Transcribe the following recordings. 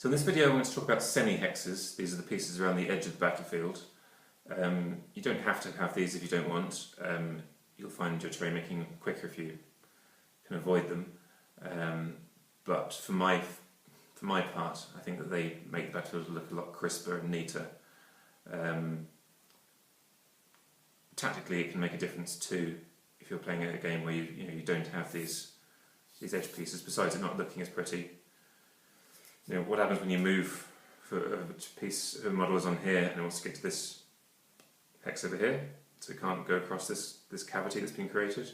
So in this video I'm going to talk about semi-hexes. These are the pieces around the edge of the battlefield. You don't have to have these if you don't want. You'll find your terrain making quicker if you can avoid them. But for my part, I think that they make the battlefield look a lot crisper and neater. Tactically, it can make a difference too if you're playing a game where you don't have these edge pieces. Besides it not looking as pretty, what happens when you move for a piece of model is on here and it wants to get to this hex over here, so it can't go across this cavity that's been created.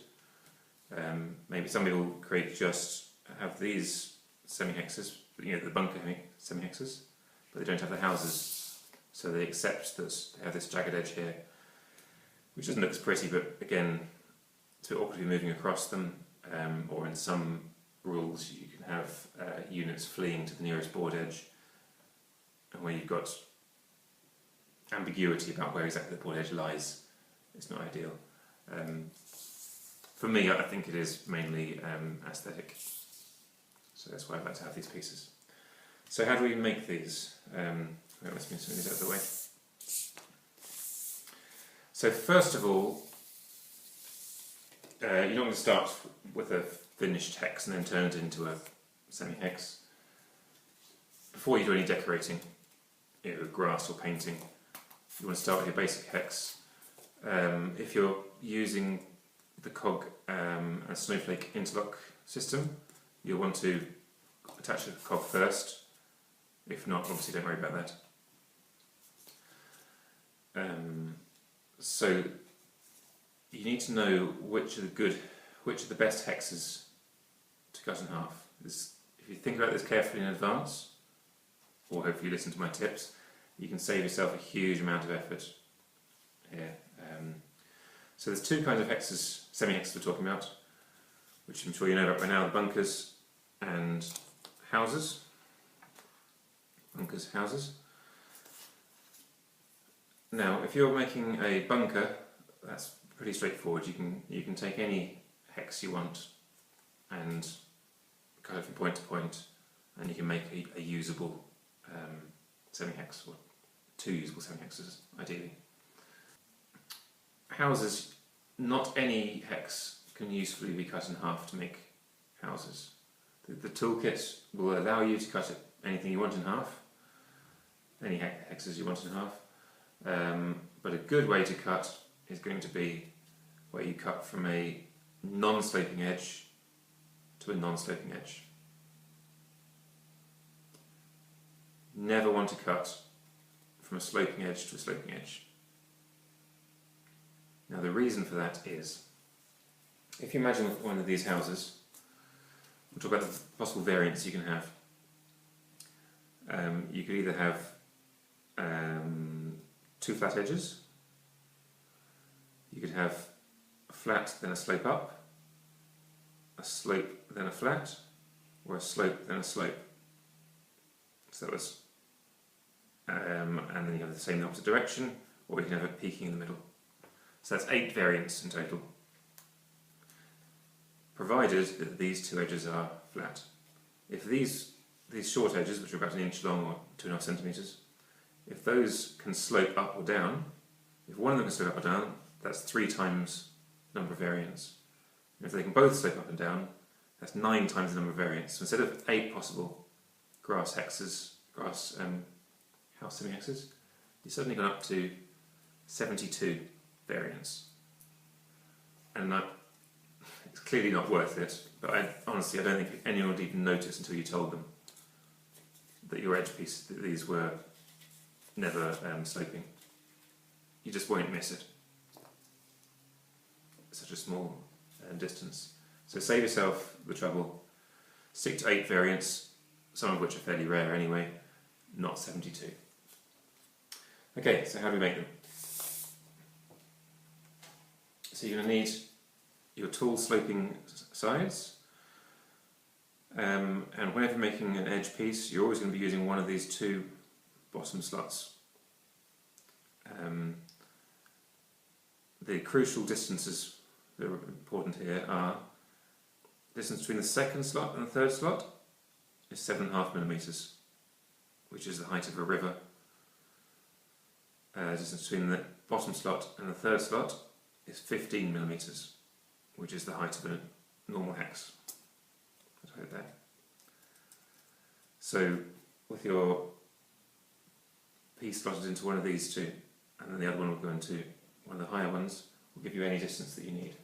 Maybe somebody will have these semi-hexes, the bunker semi-hexes, but they don't have the houses, so they accept that they have this jagged edge here, which doesn't look as pretty, but again, it's a bit awkward to be moving across them, or in some rules you can have units fleeing to the nearest board edge, and where you've got ambiguity about where exactly the board edge lies. It's not ideal. For me, I think it is mainly aesthetic, so that's why I like to have these pieces. So how do we make these? Let's move some of these out of the way. So first of all, you're not going to start with a finished hex and then turn it into a semi-hex. Before you do any decorating, grass or painting, you want to start with your basic hex. If you're using the COG and Snowflake interlock system, you'll want to attach the COG first. If not, obviously don't worry about that. So you need to know which are the best hexes to cut in half. If you think about this carefully in advance, or hopefully you listen to my tips, you can save yourself a huge amount of effort here. So there's two kinds of hexes, semi-hexes we're talking about, which I'm sure you know about by now: the bunkers and houses. Bunkers, houses. Now, if you're making a bunker, that's pretty straightforward. You can take any hex you want and cut it from point to point, and you can make a usable semi-hex, or two usable semi-hexes, ideally. Houses, not any hex can usefully be cut in half to make houses. The toolkit will allow you to cut anything you want in half, any hexes you want in half, but a good way to cut is going to be where you cut from a non-sloping edge to a non-sloping edge. Never want to cut from a sloping edge to a sloping edge. Now the reason for that is, if you imagine one of these houses, we'll talk about the possible variants you can have. You could either have two flat edges, you could have a flat then a slope up, a slope then a flat, or a slope then a slope. So that was, and then you have the same in the opposite direction, or you can have it peaking in the middle. So that's 8 variants in total, provided that these two edges are flat. If these short edges, which are about 1 inch long or 2.5 centimetres, if those can slope up or down, if one of them can slope up or down, that's 3 times the number of variants. And if they can both slope up and down, that's 9 times the number of variants. So instead of 8 possible grass hexes, house semi-hexes, you've suddenly gone up to 72 variants. And it's clearly not worth it, but honestly I don't think anyone would even notice until you told them that your edge piece, that these were never sloping. You just won't miss it. It's such a small distance. So save yourself the trouble. Stick to 8 variants, some of which are fairly rare anyway, not 72. Okay, so how do we make them? So you're going to need your tool sloping sides, and whenever you're making an edge piece, you're always going to be using one of these 2 bottom slots. The crucial distances that are important here are the distance between the second slot and the third slot is 7.5 millimetres. which is the height of a river. Distance between the bottom slot and the third slot is 15 millimeters, which is the height of a normal hex. I'll put it there. So with your piece slotted into one of these two, and then the other one will go into one of the higher ones, will give you any distance that you need.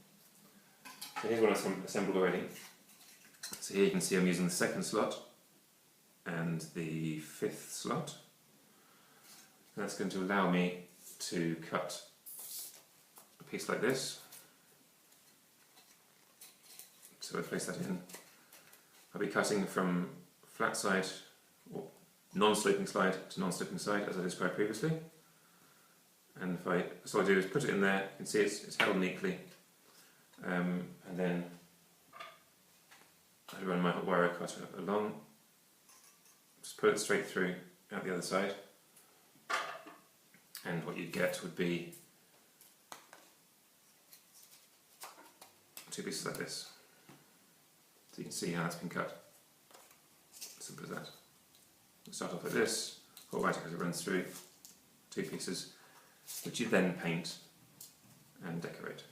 So here's one I've assembled already. So here you can see I'm using the second slot and the fifth slot. And that's going to allow me to cut a piece like this. So I'll place that in. I'll be cutting from flat side, or non-sloping side to non-sloping side, as I described previously. And so all I do is put it in there. You can see it's held neatly. And then I run my hot wire cutter along, just put it straight through out the other side, and what you'd get would be two pieces like this. So you can see how that's been cut. Simple as that. We'll start off like this, hot wire cutter runs through, two pieces, which you then paint and decorate.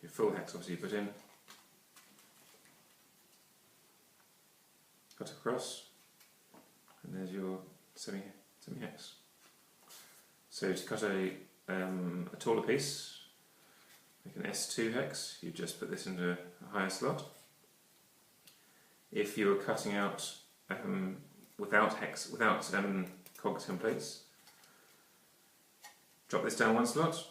Your full hex obviously you put in, cut across, and there's your semi-hex. So to cut a taller piece, like an S2 hex, you just put this into a higher slot. If you were cutting out without cog templates, drop this down one slot,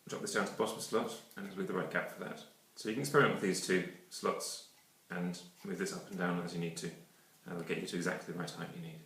drop this down to the bottom slot, and it'll be the right gap for that. So you can experiment with these two slots and move this up and down as you need to, and it'll get you to exactly the right height you need.